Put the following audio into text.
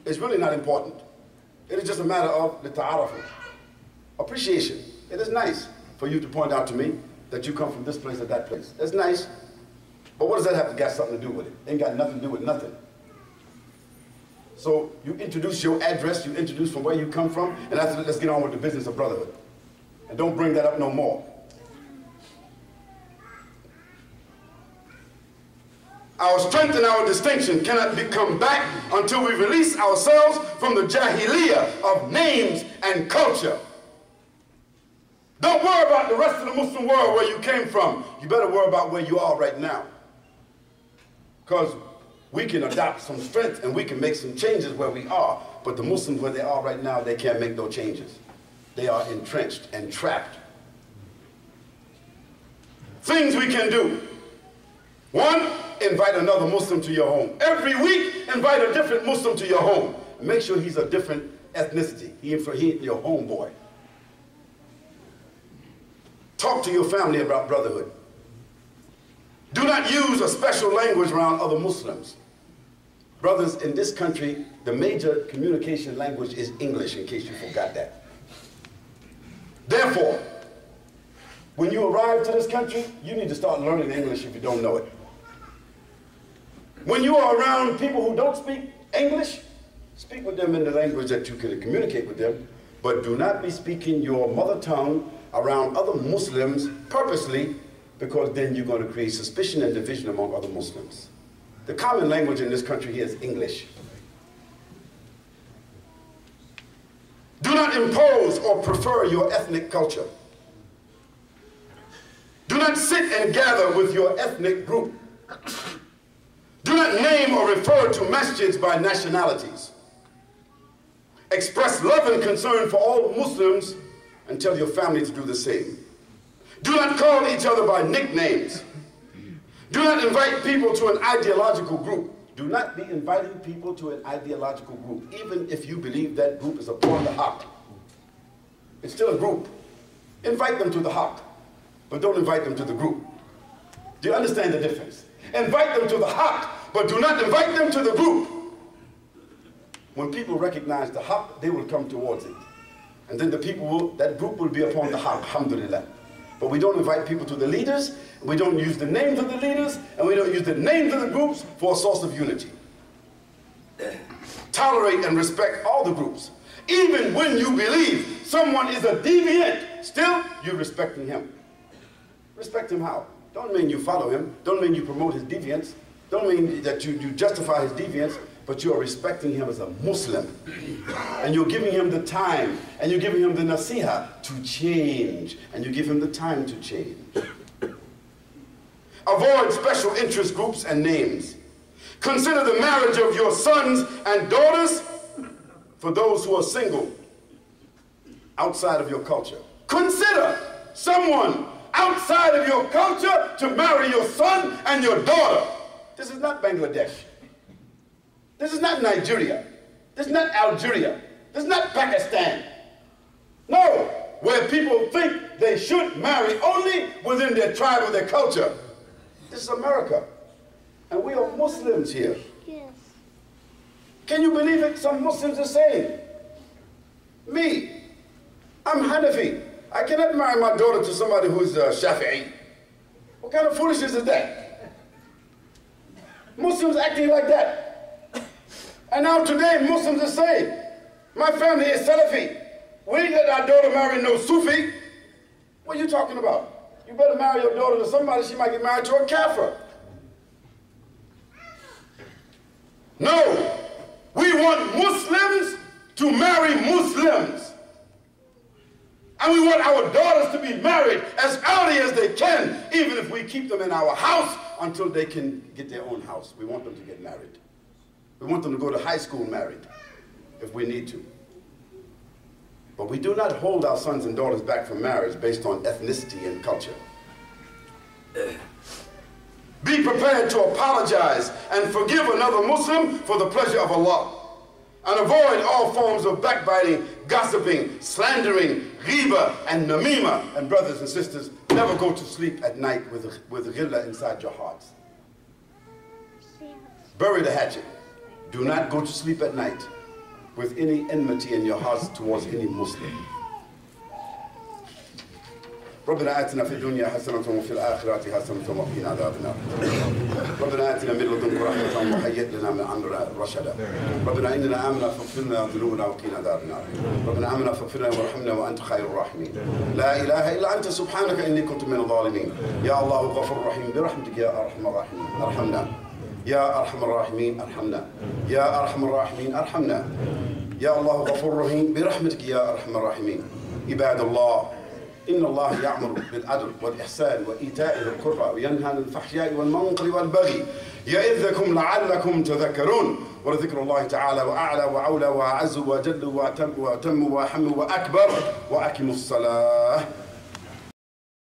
is really not important. It is just a matter of the ta'arafu, appreciation. It is nice for you to point out to me that you come from this place or that place. That's nice. But what does that have to got something to do with it? Ain't got nothing to do with nothing. So you introduce your address, you introduce from where you come from, and after that, let's get on with the business of brotherhood. And don't bring that up no more. Our strength and our distinction cannot come back until we release ourselves from the jahiliyyah of names and culture. Don't worry about the rest of the Muslim world where you came from. You better worry about where you are right now. Because we can adopt some strength and we can make some changes where we are. But the Muslims where they are right now, they can't make no changes. They are entrenched and trapped. Things we can do. One, invite another Muslim to your home. Every week, invite a different Muslim to your home. Make sure he's a different ethnicity. He ain't your homeboy. Talk to your family about brotherhood. Do not use a special language around other Muslims. Brothers, in this country, the major communication language is English, in case you forgot that. Therefore, when you arrive to this country, you need to start learning English if you don't know it. When you are around people who don't speak English, speak with them in the language that you can communicate with them, but do not be speaking your mother tongue around other Muslims purposely, because then you're going to create suspicion and division among other Muslims. The common language in this country here is English. Do not impose or prefer your ethnic culture. Do not sit and gather with your ethnic group. Do not name or refer to masjids by nationalities. Express love and concern for all Muslims and tell your family to do the same. Do not call each other by nicknames. Do not invite people to an ideological group. Do not be inviting people to an ideological group, even if you believe that group is upon the haqq. It's still a group. Invite them to the haqq, but don't invite them to the group. Do you understand the difference? Invite them to the haqq, but do not invite them to the group. When people recognize the haqq, they will come towards it. And then the people will, that group will be upon the haqq, alhamdulillah. But we don't invite people to the leaders, we don't use the names of the leaders, and we don't use the names of the groups for a source of unity. Tolerate and respect all the groups. Even when you believe someone is a deviant, still you're respecting him. Respect him how? Don't mean you follow him, don't mean you promote his deviance, don't mean that you justify his deviance, but you are respecting him as a Muslim. And you're giving him the time, and you're giving him the nasiha to change, and you give him the time to change. Avoid special interest groups and names. Consider the marriage of your sons and daughters for those who are single outside of your culture. Consider someone outside of your culture to marry your son and your daughter. This is not Bangladesh. This is not Nigeria. This is not Algeria. This is not Pakistan. No, where people think they should marry only within their tribe or their culture. This is America. And we are Muslims here. Yes. Can you believe it? Some Muslims are saying, me, I'm Hanafi. I cannot marry my daughter to somebody who's Shafi'i. What kind of foolishness is that? Muslims acting like that. And now today, Muslims are saying, my family is Salafi. We ain't let our daughter marry no Sufi. What are you talking about? You better marry your daughter to somebody, she might get married to a kafir. No, we want Muslims to marry Muslims. And we want our daughters to be married as early as they can, even if we keep them in our house until they can get their own house. We want them to get married. We want them to go to high school married, if we need to. But we do not hold our sons and daughters back from marriage based on ethnicity and culture. Be prepared to apologize and forgive another Muslim for the pleasure of Allah. And avoid all forms of backbiting, gossiping, slandering, ghiba, and namima. And brothers and sisters, never go to sleep at night with ghillah inside your hearts. Bury the hatchet. Do not go to sleep at night with any enmity in your hearts towards any Muslim. ربنا آتنا في الدنيا حسنة وفي الآخرة حسنة وقنا عذاب النار. ربنا آتنا من لدنك رحمة وهيئ لنا من أمرنا رشدا. ربنا إننا آمنا فاغفر لنا ذنوبنا وقنا عذاب النار. ربنا آمنا فاغفر لنا وارحمنا وأنت خير الراحمين. لا إله إلا أنت سبحانك إني كنت من الظالمين. يا الله غفور رحيم برحمتك يا أرحم الراحمين ارحمنا. يا أرحم الراحمين ارحمنا. يا أرحم الراحمين ارحمنا. يا الله غفور رحيم برحمتك يا أرحم الراحمين. عباد الله، إن الله يأمر بالعدل والإحسان وإيتاء ذي القربى وينهى عن الفحشاء والمنكر والبغي يعظكم لعلكم تذكرون. ولذكر الله تعالى وأعلى وأولى وأعز وجل وأتم وأحم وأكبر. وأقيموا الصلاة